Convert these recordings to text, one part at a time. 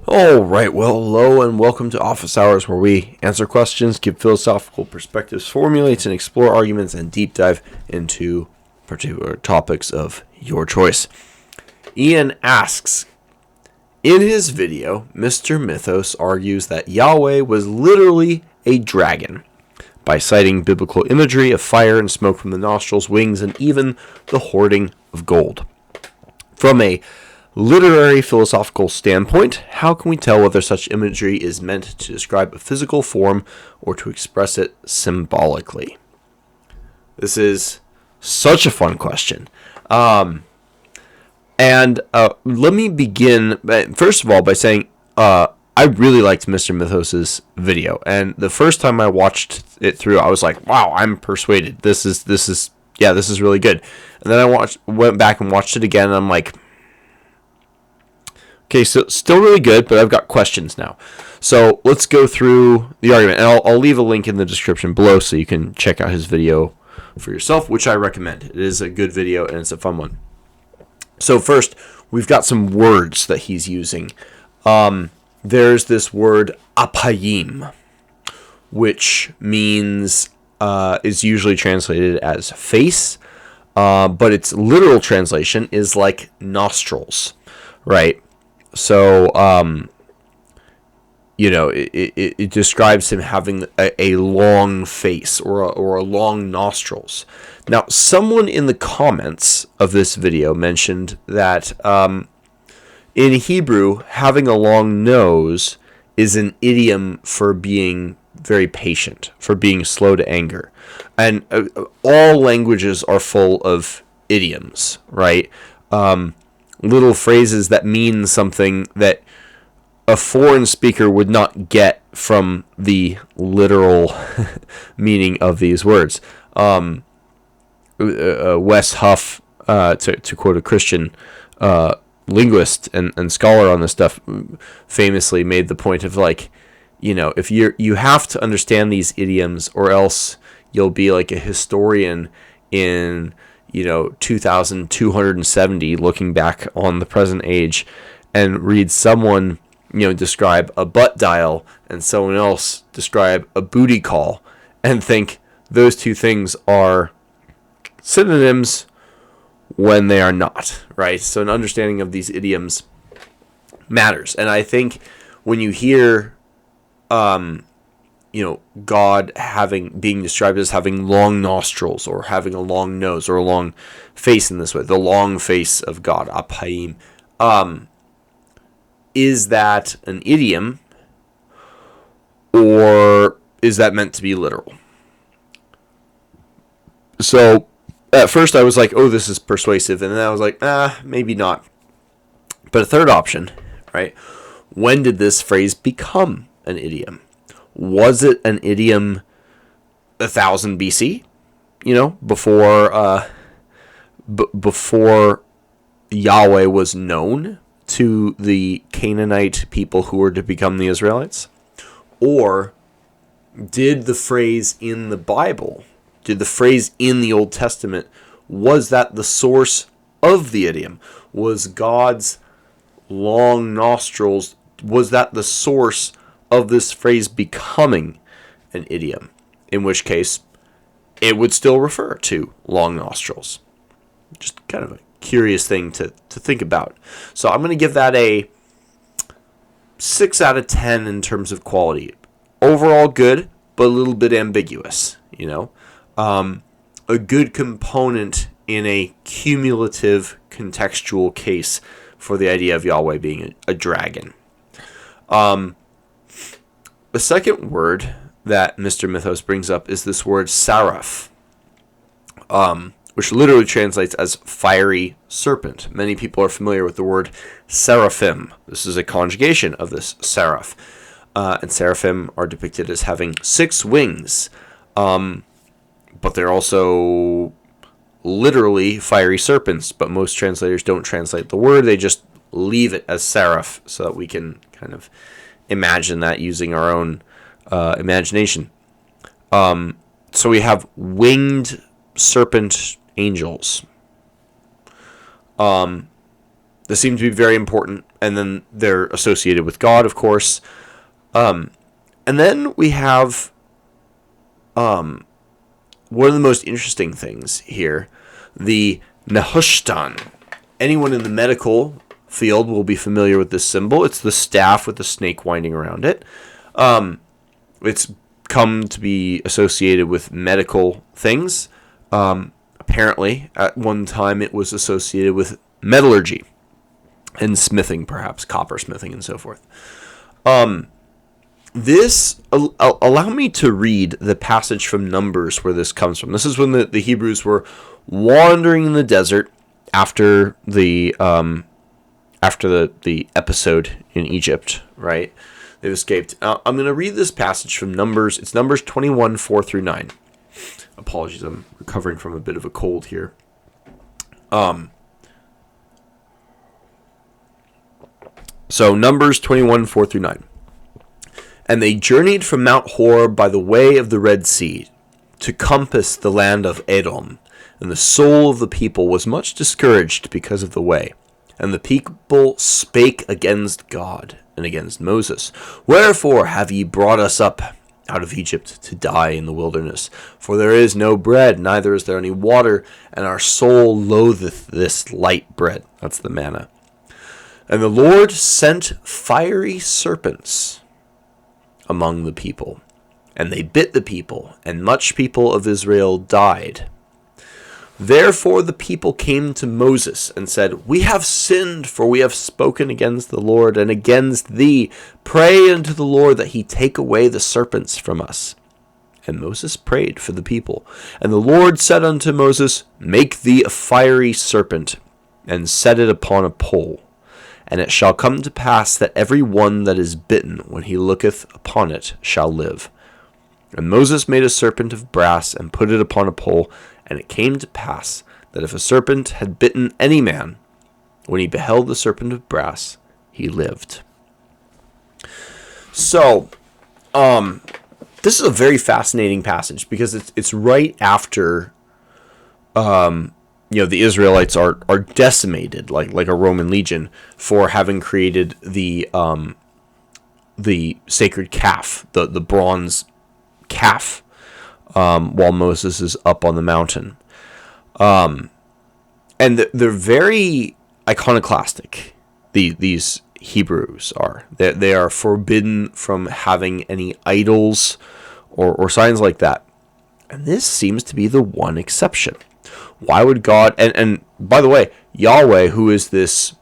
All right, well, hello and welcome to Office Hours, where we answer questions, give philosophical perspectives, formulate and explore arguments, and deep dive into particular topics of your choice. Ian asks, in his video, Mr. Mythos argues that Yahweh was literally a dragon, by citing biblical imagery of fire and smoke from the nostrils, wings, and even the hoarding of gold. From a literary philosophical standpoint, how can we tell whether such imagery is meant to describe a physical form or to express it symbolically? This is such a fun question. And let me begin, first of all, by saying I really liked Mr. Mythos's video. And the first time I watched it through, I was like, wow, I'm persuaded. This is really good. And then I went back and watched it again, and I'm like, okay, so still really good, but I've got questions now. So let's go through the argument, and I'll leave a link in the description below so you can check out his video for yourself, which I recommend. It is a good video, and it's a fun one. So first, we've got some words that he's using. There's this word apayim, which means is usually translated as face, but its literal translation is like nostrils, right? So, it describes him having a long face or a long nostrils. Now, someone in the comments of this video mentioned that in Hebrew, having a long nose is an idiom for being very patient, for being slow to anger. And all languages are full of idioms, right? Little phrases that mean something that a foreign speaker would not get from the literal meaning of these words. Wes Huff, to quote a Christian linguist and scholar on this stuff, famously made the point of, like, if you have to understand these idioms, or else you'll be like a historian in 2270 looking back on the present age and read someone describe a butt dial and someone else describe a booty call and think those two things are synonyms when they are not, right? So an understanding of these idioms matters. And I think when you hear God being described as having long nostrils, or having a long nose, or a long face in this way, the long face of God, apayim, is that an idiom, or is that meant to be literal? So at first I was like, oh, this is persuasive, and then I was like, maybe not. But a third option, right? When did this phrase become an idiom? Was it an idiom 1000 BC? Before Yahweh was known to the Canaanite people who were to become the Israelites? Or did the phrase in the Bible, did the phrase in the Old Testament, was that the source of the idiom? Was God's long nostrils, was that the source of this phrase becoming an idiom? In which case, it would still refer to long nostrils. Just kind of a curious thing to think about. So I'm going to give that a 6 out of 10 in terms of quality. Overall good, but a little bit ambiguous, a good component in a cumulative contextual case for the idea of Yahweh being a dragon. The second word that Mr. Mythos brings up is this word saraph, which literally translates as fiery serpent. Many people are familiar with the word seraphim. This is a conjugation of this seraph. And seraphim are depicted as having 6 wings, but they're also literally fiery serpents. But most translators don't translate the word. They just leave it as seraph so that we can kind of imagine that using our own imagination. So we have winged serpent angels. They seem to be very important, and then they're associated with God, of course. And then we have one of the most interesting things here, the Nehushtan. Anyone in the medical field will be familiar with this symbol. It's the staff with the snake winding around it. It's come to be associated with medical things. Apparently, at one time, it was associated with metallurgy and smithing, perhaps coppersmithing and so forth. Allow me to read the passage from Numbers where this comes from. This is when the Hebrews were wandering in the desert after the episode in Egypt, right? They've escaped. I'm going to read this passage from Numbers. It's Numbers 21, 4 through 9. Apologies, I'm recovering from a bit of a cold here. So Numbers 21, 4 through 9. And they journeyed from Mount Hor by the way of the Red Sea to compass the land of Edom. And the soul of the people was much discouraged because of the way. And the people spake against God and against Moses. Wherefore have ye brought us up out of Egypt to die in the wilderness? For there is no bread, neither is there any water, and our soul loatheth this light bread. That's the manna. And the Lord sent fiery serpents among the people, and they bit the people, and much people of Israel died. Therefore the people came to Moses and said, We have sinned, for we have spoken against the Lord and against thee. Pray unto the Lord that he take away the serpents from us. And Moses prayed for the people. And the Lord said unto Moses, Make thee a fiery serpent, and set it upon a pole. And it shall come to pass that every one that is bitten, when he looketh upon it, shall live. And Moses made a serpent of brass, and put it upon a pole. And it came to pass that if a serpent had bitten any man, when he beheld the serpent of brass, he lived. So, this is a very fascinating passage because it's right after, the Israelites are decimated like a Roman legion for having created the sacred calf, the bronze calf. While Moses is up on the mountain. And they're very iconoclastic, these Hebrews are. They are forbidden from having any idols or signs like that. And this seems to be the one exception. Why would God... And by the way, Yahweh, who is this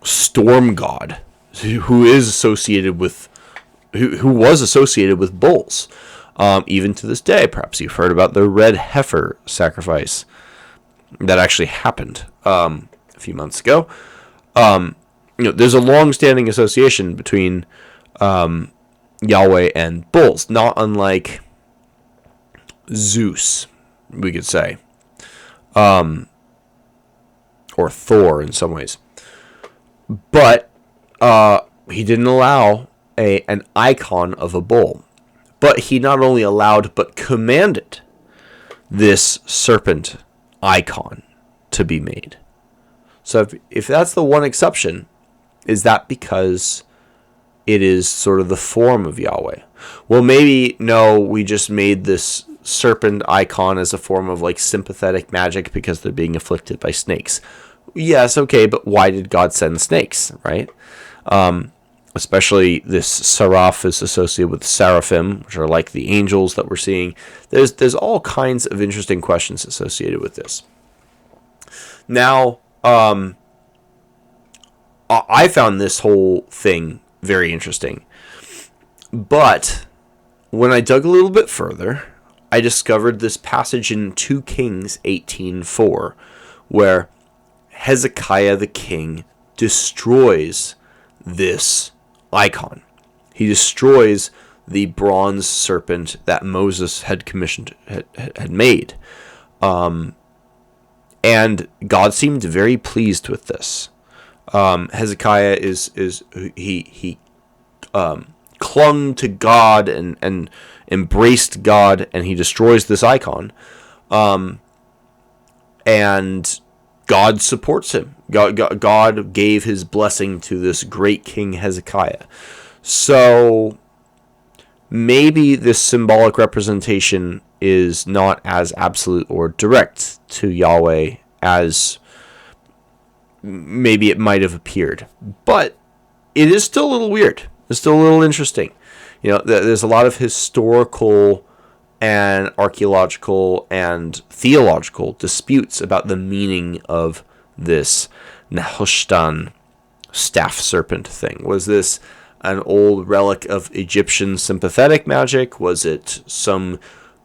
storm god, who is associated with... who was associated with bulls... even to this day. Perhaps you've heard about the red heifer sacrifice that actually happened a few months ago. There's a long-standing association between Yahweh and bulls, not unlike Zeus, we could say, or Thor in some ways. But he didn't allow an icon of a bull. But he not only allowed, but commanded this serpent icon to be made. So if that's the one exception, is that because it is sort of the form of Yahweh? Well, maybe, no, we just made this serpent icon as a form of like sympathetic magic because they're being afflicted by snakes. Yes, okay, but why did God send snakes, right? Especially this seraph is associated with seraphim, which are like the angels that we're seeing. There's all kinds of interesting questions associated with this. Now, I found this whole thing very interesting. But when I dug a little bit further, I discovered this passage in 2 Kings 18:4, where Hezekiah the king destroys this icon. He destroys the bronze serpent that Moses had commissioned, had made. And God seemed very pleased with this. Hezekiah he clung to God and embraced God, and he destroys this icon. And God supports him God gave his blessing to this great King Hezekiah. So maybe this symbolic representation is not as absolute or direct to Yahweh as maybe it might have appeared. But it is still a little weird. It's still a little interesting. There's a lot of historical and archaeological and theological disputes about the meaning of this Nehushtan staff serpent thing. Was this an old relic of Egyptian sympathetic magic? Was it some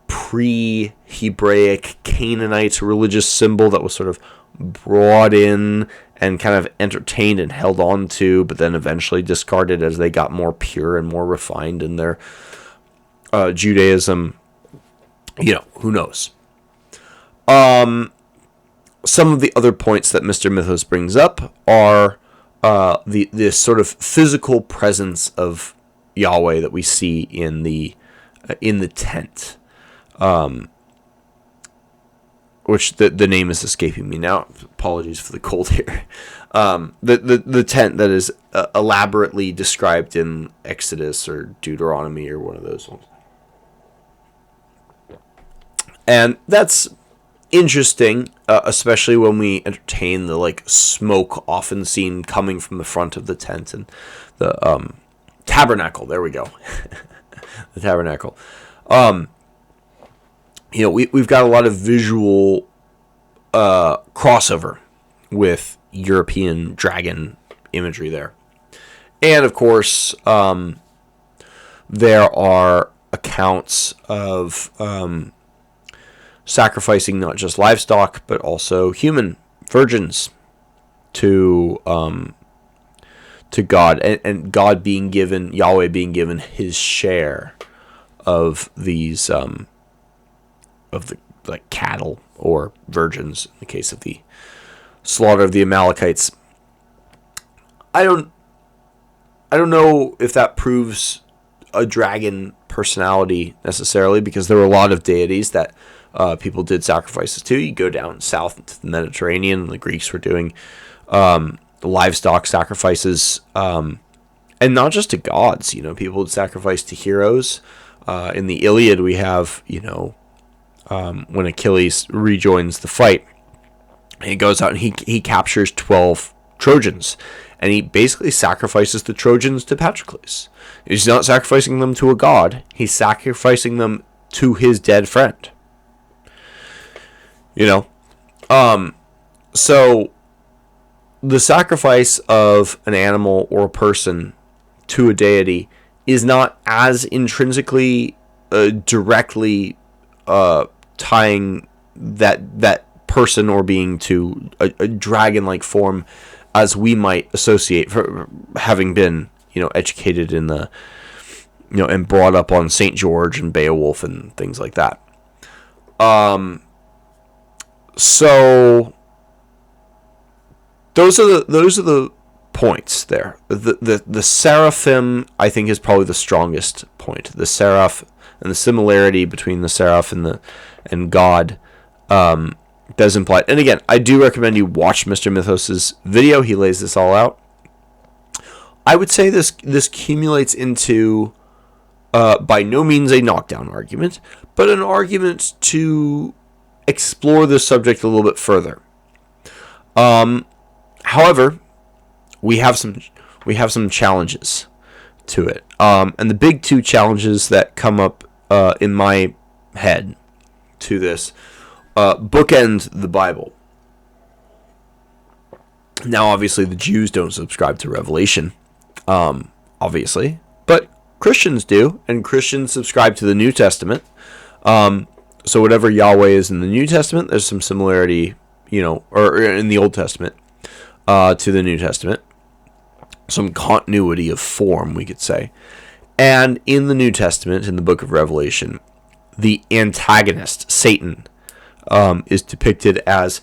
pre-Hebraic Canaanite religious symbol that was sort of brought in and kind of entertained and held on to, but then eventually discarded as they got more pure and more refined in their Judaism? Who knows? Some of the other points that Mr. Mythos brings up are this sort of physical presence of Yahweh that we see in the tent, which the name is escaping me now. Apologies for the cold here. The tent that is elaborately described in Exodus or Deuteronomy or one of those ones. And that's interesting, especially when we entertain the smoke often seen coming from the front of the tent and the tabernacle. There we go. The tabernacle. We've got a lot of visual crossover with European dragon imagery there. And of course, there are accounts of sacrificing not just livestock but also human virgins to God, and God being given, Yahweh being given his share of these of the cattle or virgins in the case of the slaughter of the Amalekites. I don't know if that proves a dragon personality necessarily, because there were a lot of deities that people did sacrifices to. You go down south into the Mediterranean, and the Greeks were doing livestock sacrifices, and not just to gods. People would sacrifice to heroes. In the Iliad, we have when Achilles rejoins the fight, he goes out and he captures 12 Trojans, and he basically sacrifices the Trojans to Patroclus. He's not sacrificing them to a god; he's sacrificing them to his dead friend. So the sacrifice of an animal or a person to a deity is not as intrinsically directly tying that person or being to a dragon-like form as we might associate, for having been educated in the and brought up on St. George and Beowulf and things like that. So those are the points there. The seraphim, I think, is probably the strongest point. The seraph and the similarity between the seraph and God does imply. And again, I do recommend you watch Mr. Mythos's video. He lays this all out. I would say this accumulates into by no means a knockdown argument, but an argument to explore this subject a little bit further. However, we have some challenges to it, and the big two challenges that come up in my head to this bookend the Bible. Now, obviously, the Jews don't subscribe to Revelation, obviously, but Christians do, and Christians subscribe to the New Testament. So whatever Yahweh is in the New Testament, there's some similarity, or in the Old Testament, to the New Testament. Some continuity of form, we could say. And in the New Testament, in the book of Revelation, the antagonist, Satan, is depicted as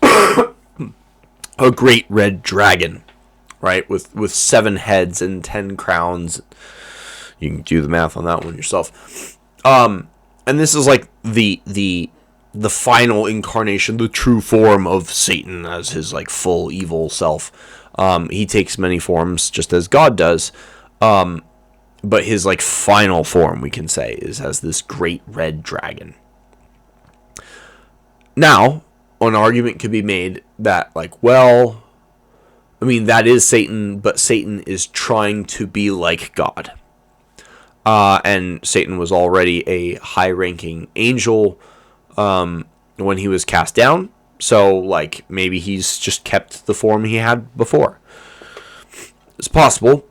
a great red dragon, right? With 7 heads and 10 crowns. You can do the math on that one yourself. And this is like the the final incarnation, the true form of Satan as his like full evil self. He takes many forms just as God does. But his like final form, we can say, is as this great red dragon. Now, an argument could be made that like, well, I mean, that is Satan, but Satan is trying to be like God. And Satan was already a high-ranking angel when he was cast down. So, like, maybe he's just kept the form he had before. It's possible.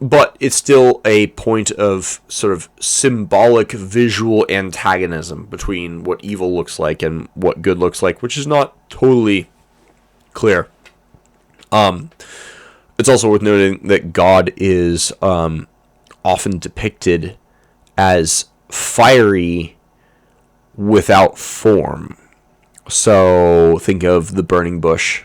But it's still a point of sort of symbolic visual antagonism between what evil looks like and what good looks like, which is not totally clear. It's also worth noting that God is often depicted as fiery without form. So think of the burning bush,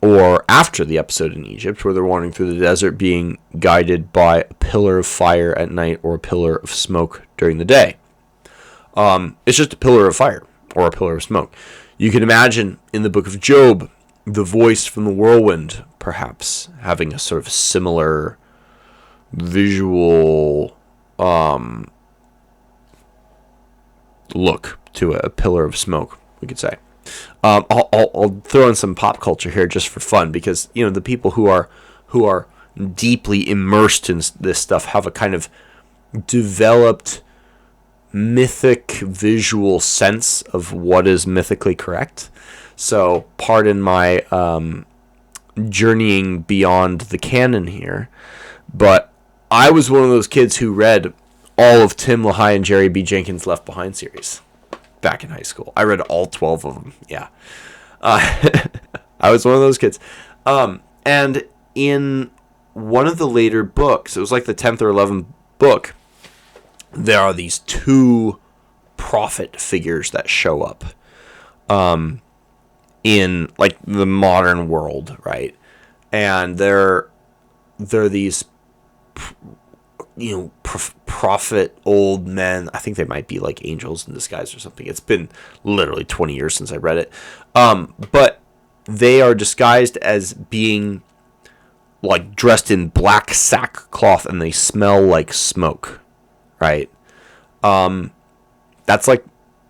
or after the episode in Egypt where they're wandering through the desert being guided by a pillar of fire at night or a pillar of smoke during the day. It's just a pillar of fire or a pillar of smoke. You can imagine in the book of Job, the voice from the whirlwind, perhaps, having a sort of similar visual look to a pillar of smoke, we could say. I'll throw in some pop culture here just for fun, because the people who are deeply immersed in this stuff have a kind of developed mythic visual sense of what is mythically correct. So pardon my journeying beyond the canon here, but I was one of those kids who read all of Tim LaHaye and Jerry B. Jenkins' Left Behind series back in high school. I read all 12 of them. Yeah. I was one of those kids. And in one of the later books, it was like the 10th or 11th book, there are these two prophet figures that show up in like the modern world, right? And they're these prophet old men. I think they might be like angels in disguise or something. It's been literally 20 years since I read it. But they are disguised as being like dressed in black sackcloth, and they smell like smoke, right? That's like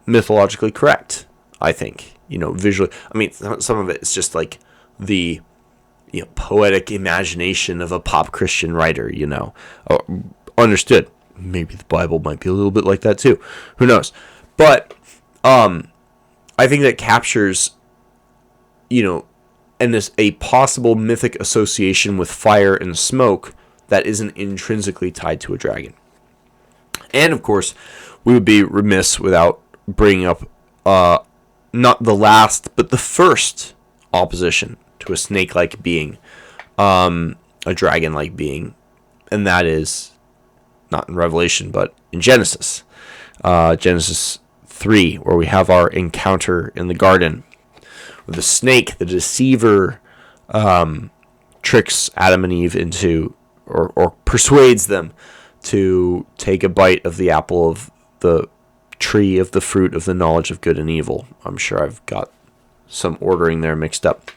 mythologically correct, I think. Visually. I mean, some of it is just like the poetic imagination of a pop Christian writer, understood. Maybe the Bible might be a little bit like that too. Who knows? But I think that captures, and this a possible mythic association with fire and smoke that isn't intrinsically tied to a dragon. And of course, we would be remiss without bringing up not the last, but the first opposition to a snake-like being, a dragon-like being, and that is not in Revelation, but in Genesis. Genesis 3, where we have our encounter in the garden with the snake. The deceiver tricks Adam and Eve into, or persuades them to take a bite of the apple of the tree of the fruit of the knowledge of good and evil. I'm sure I've got some ordering there mixed up.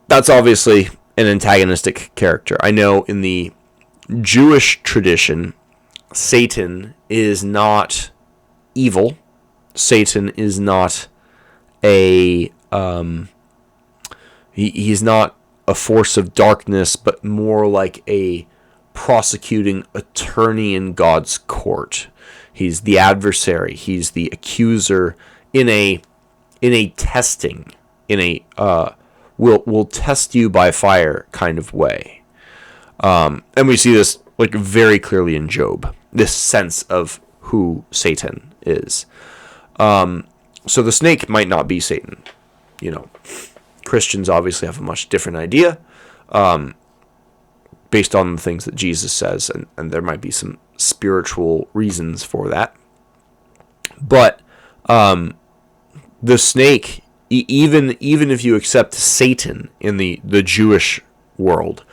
That's obviously an antagonistic character. I know in the Jewish tradition, Satan is not evil. Satan is not he's not a force of darkness, but more like a prosecuting attorney in God's court. He's the adversary. He's the accuser in a testing, in a will test you by fire kind of way. And we see this like very clearly in Job, this sense of who Satan is. So the snake might not be Satan. Christians obviously have a much different idea based on the things that Jesus says, and there might be some spiritual reasons for that. But the snake, even if you accept Satan in the Jewish world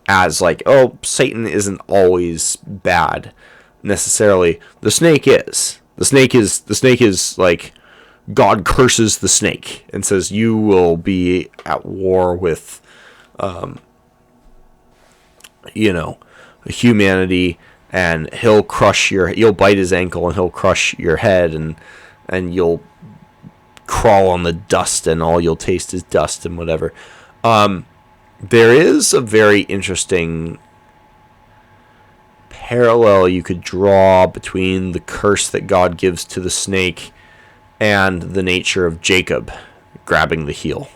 as like, oh, Satan isn't always bad, necessarily. The snake is. The snake is like, God curses the snake and says, you will be at war with, humanity, and you'll bite his ankle and he'll crush your head, and you'll crawl on the dust and all you'll taste is dust and whatever. There is a very interesting parallel you could draw between the curse that God gives to the snake and the nature of Jacob grabbing the heel.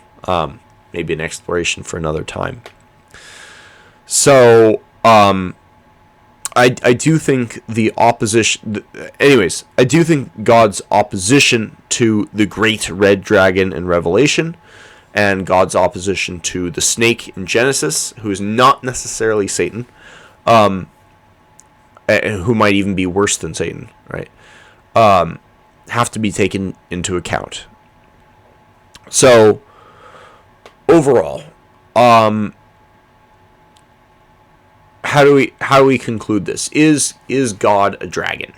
Maybe an exploration for another time. So, I do think the opposition... Anyways, I do think God's opposition to the great red dragon in Revelation, and God's opposition to the snake in Genesis, who is not necessarily Satan, who might even be worse than Satan, right? Have to be taken into account. So, overall, how do we conclude this? Is God a dragon?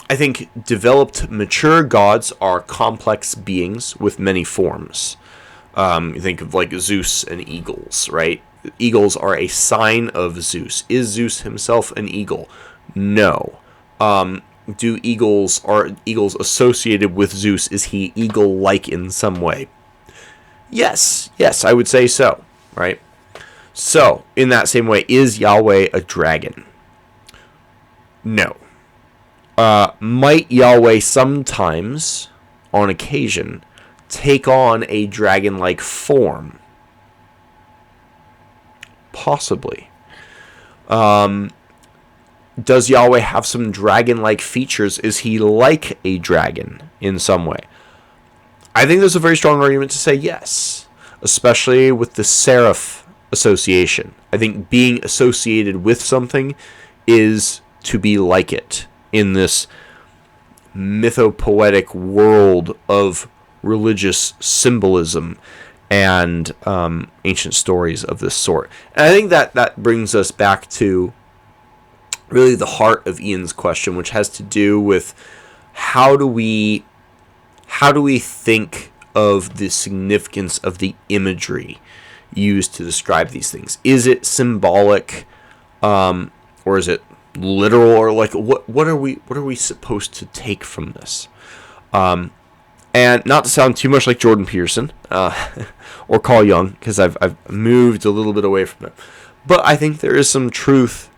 I think developed, mature gods are complex beings with many forms. You think of like Zeus and eagles, right? Eagles are a sign of Zeus. Is Zeus himself an eagle? No. Are eagles associated with Zeus? Is he eagle-like in some way? Yes, I would say so, right? So, in that same way, is Yahweh a dragon? No. Might Yahweh sometimes, on occasion, take on a dragon-like form? Possibly. Does Yahweh have some dragon-like features? Is he like a dragon in some way? I think there's a very strong argument to say yes, especially with the seraph association. I think being associated with something is to be like it in this mythopoetic world of religious symbolism and ancient stories of this sort. And I think that brings us back to really the heart of Ian's question, which has to do with how do we think of the significance of the imagery used to describe these things? Is it symbolic, or is it literal, or like what are we supposed to take from this? And not to sound too much like Jordan Peterson or Carl Jung, because I've moved a little bit away from it, but I think there is some truth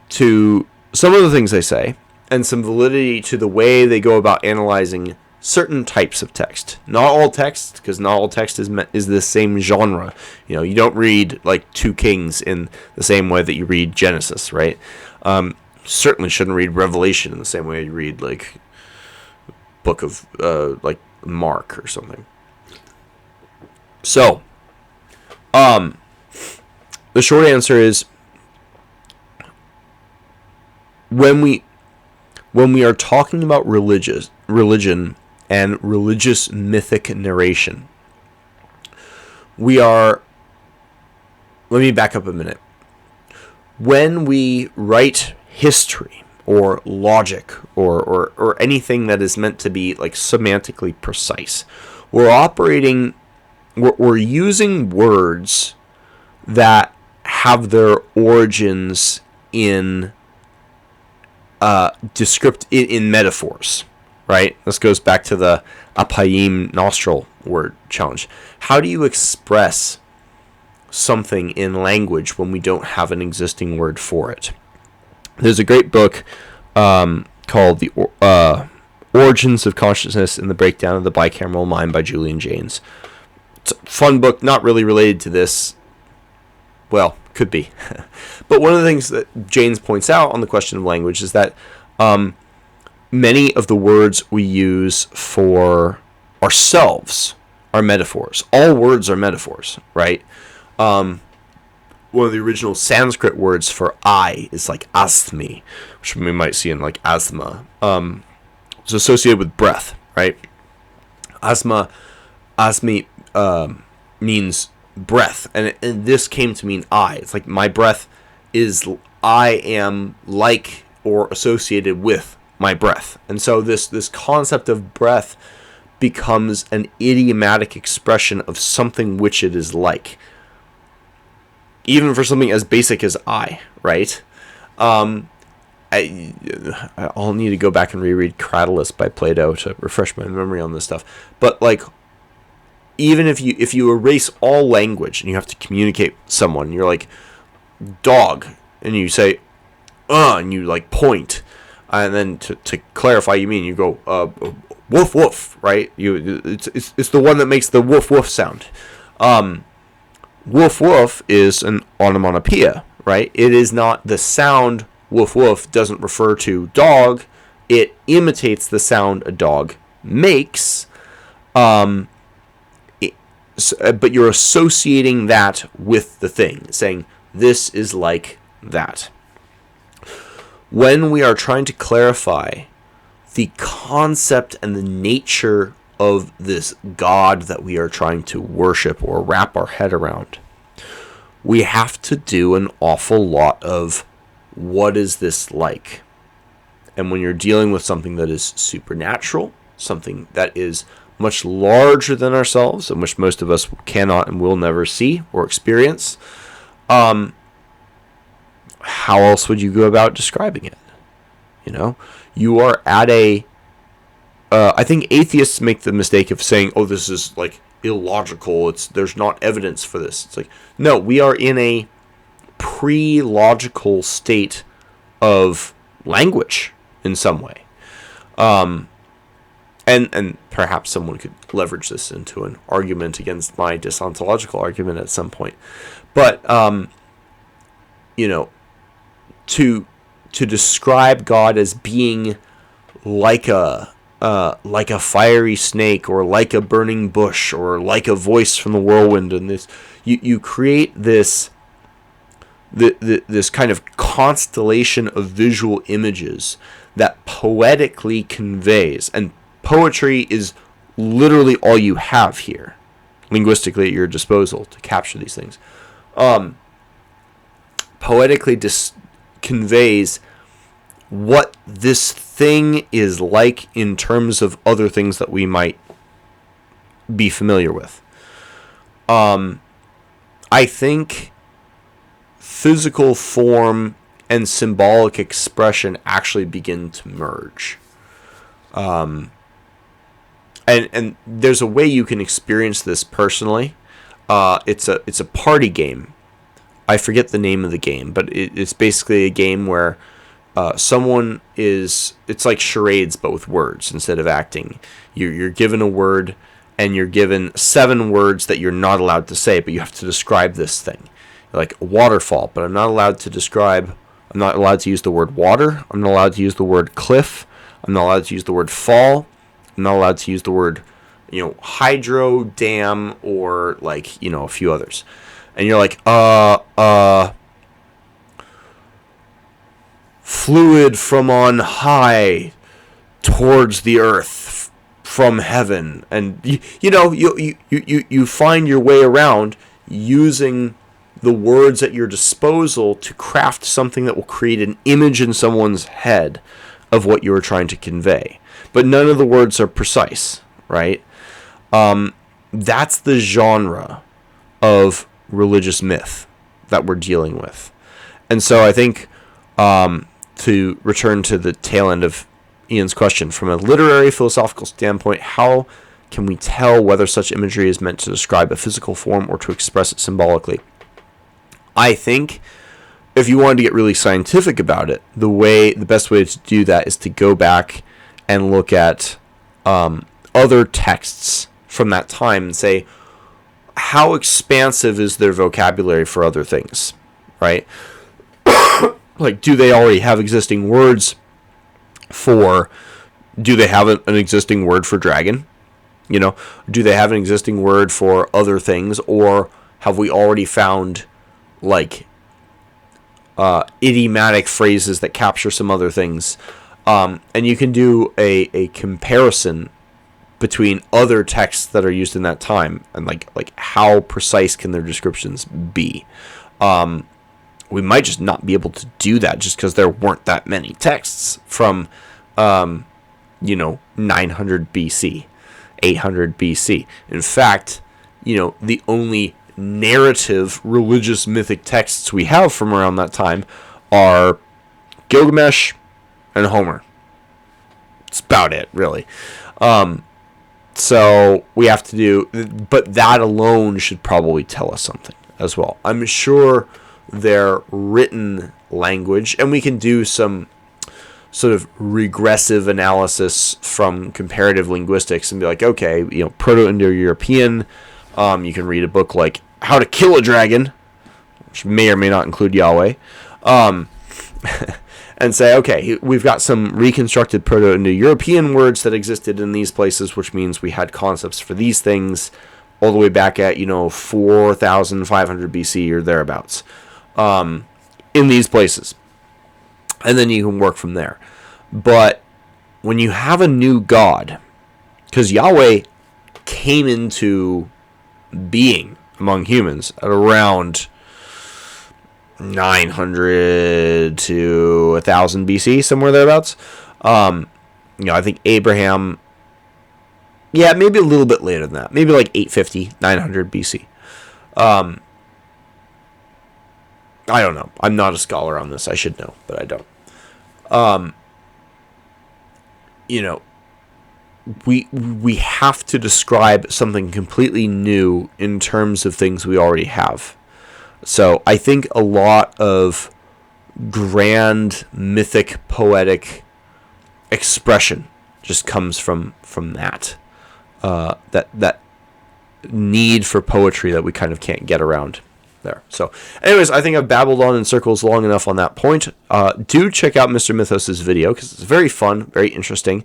to some of the things they say, and some validity to the way they go about analyzing certain types of text. Not all text, because not all text is the same genre. You don't read like 2 Kings in the same way that you read Genesis, right? Certainly shouldn't read Revelation in the same way you read like book of like Mark or something. So, the short answer is, when we are talking about religion and religious mythic narration, let me back up a minute. When we write history or logic or anything that is meant to be like semantically precise, we're using words that have their origins in in metaphors, right? This goes back to the apayim nostril word challenge. How do you express something in language when we don't have an existing word for it? There's a great book called The Origins of Consciousness and the Breakdown of the Bicameral Mind by Julian Jaynes. It's a fun book, not really related to this. Well, could be. But one of the things that Jaynes points out on the question of language is that many of the words we use for ourselves are metaphors. All words are metaphors, right? One of the original Sanskrit words for I is like asthmi, which we might see in like asthma. It's associated with breath, right? Asthmi means breath, and this came to mean I. It's like my breath is, I am like or associated with my breath. And so this concept of breath becomes an idiomatic expression of something which it is like. Even for something as basic as I, right? I'll need to go back and reread Cratylus by Plato to refresh my memory on this stuff. But like, even if you erase all language and you have to communicate with someone, you're like, dog, and you say, and you like point, and then to clarify, you go, woof woof, right? It's the one that makes the woof woof sound. Woof woof is an onomatopoeia, right? It is not the sound. Woof woof doesn't refer to dog. It imitates the sound a dog makes. But you're associating that with the thing, saying this is like that. When we are trying to clarify the concept and the nature of this God that we are trying to worship or wrap our head around, we have to do an awful lot of what is this like? And when you're dealing with something that is supernatural, something that is much larger than ourselves, and which most of us cannot and will never see or experience, how else would you go about describing it? You are at I think atheists make the mistake of saying, oh, this is like illogical. There's not evidence for this. It's like, no, we are in a pre-logical state of language in some way. And perhaps someone could leverage this into an argument against my disontological argument at some point. But, to describe God as being like a fiery snake, or like a burning bush, or like a voice from the whirlwind, and this, you create this kind of constellation of visual images that poetically conveys, and poetry is literally all you have here, linguistically at your disposal to capture these things. Poetically conveys what this thing is like in terms of other things that we might be familiar with. I think physical form and symbolic expression actually begin to merge. And there's a way you can experience this personally. It's a party game. I forget the name of the game, but it's basically a game where it's like charades, but with words instead of acting. You're given a word, and you're given 7 words that you're not allowed to say, but you have to describe this thing. Like a waterfall, but I'm not allowed to use the word water. I'm not allowed to use the word cliff. I'm not allowed to use the word fall. I'm not allowed to use the word, hydro, dam, or like, a few others. And you're like, fluid from on high towards the earth from heaven. And you find your way around using the words at your disposal to craft something that will create an image in someone's head of what you are trying to convey. But none of the words are precise, right? That's the genre of religious myth that we're dealing with. And so I think, to return to the tail end of Ian's question, from a literary philosophical standpoint, how can we tell whether such imagery is meant to describe a physical form or to express it symbolically? I think if you wanted to get really scientific about it, the best way to do that is to go back and look at other texts from that time and say, how expansive is their vocabulary for other things, right? Like, do they already have existing words do they have an existing word for dragon? Do they have an existing word for other things? Or have we already found, like, idiomatic phrases that capture some other things? And you can do a comparison between other texts that are used in that time, and like how precise can their descriptions be? we might just not be able to do that just because there weren't that many texts from, 900 BC, 800 BC. In fact, the only narrative religious mythic texts we have from around that time are Gilgamesh and Homer. It's about it, really. So we have to do, but that alone should probably tell us something as well. I'm sure their written language, and we can do some sort of regressive analysis from comparative linguistics and be like, okay, Proto-Indo-European, you can read a book like How to Kill a Dragon, which may or may not include Yahweh, and say, okay, we've got some reconstructed Proto-Indo-European words that existed in these places, which means we had concepts for these things all the way back at, 4,500 BC or thereabouts, in these places. And then you can work from there. But when you have a new god, because Yahweh came into being among humans at around 900 to 1000 BC, somewhere thereabouts. I think Abraham, maybe a little bit later than that. Maybe like 850, 900 BC. I don't know. I'm not a scholar on this. I should know, but I don't. We have to describe something completely new in terms of things we already have. So I think a lot of grand, mythic, poetic expression just comes from that. That need for poetry that we kind of can't get around there. So anyways, I think I've babbled on in circles long enough on that point. Do check out Mr. Mythos' video because it's very fun, very interesting.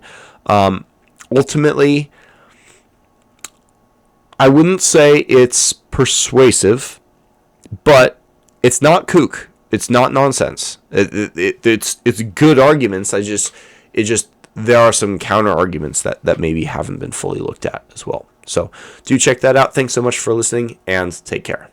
Ultimately, I wouldn't say it's persuasive, but it's not kook. It's not nonsense. It's good arguments. There are some counter arguments that maybe haven't been fully looked at as well. So do check that out. Thanks so much for listening, and take care.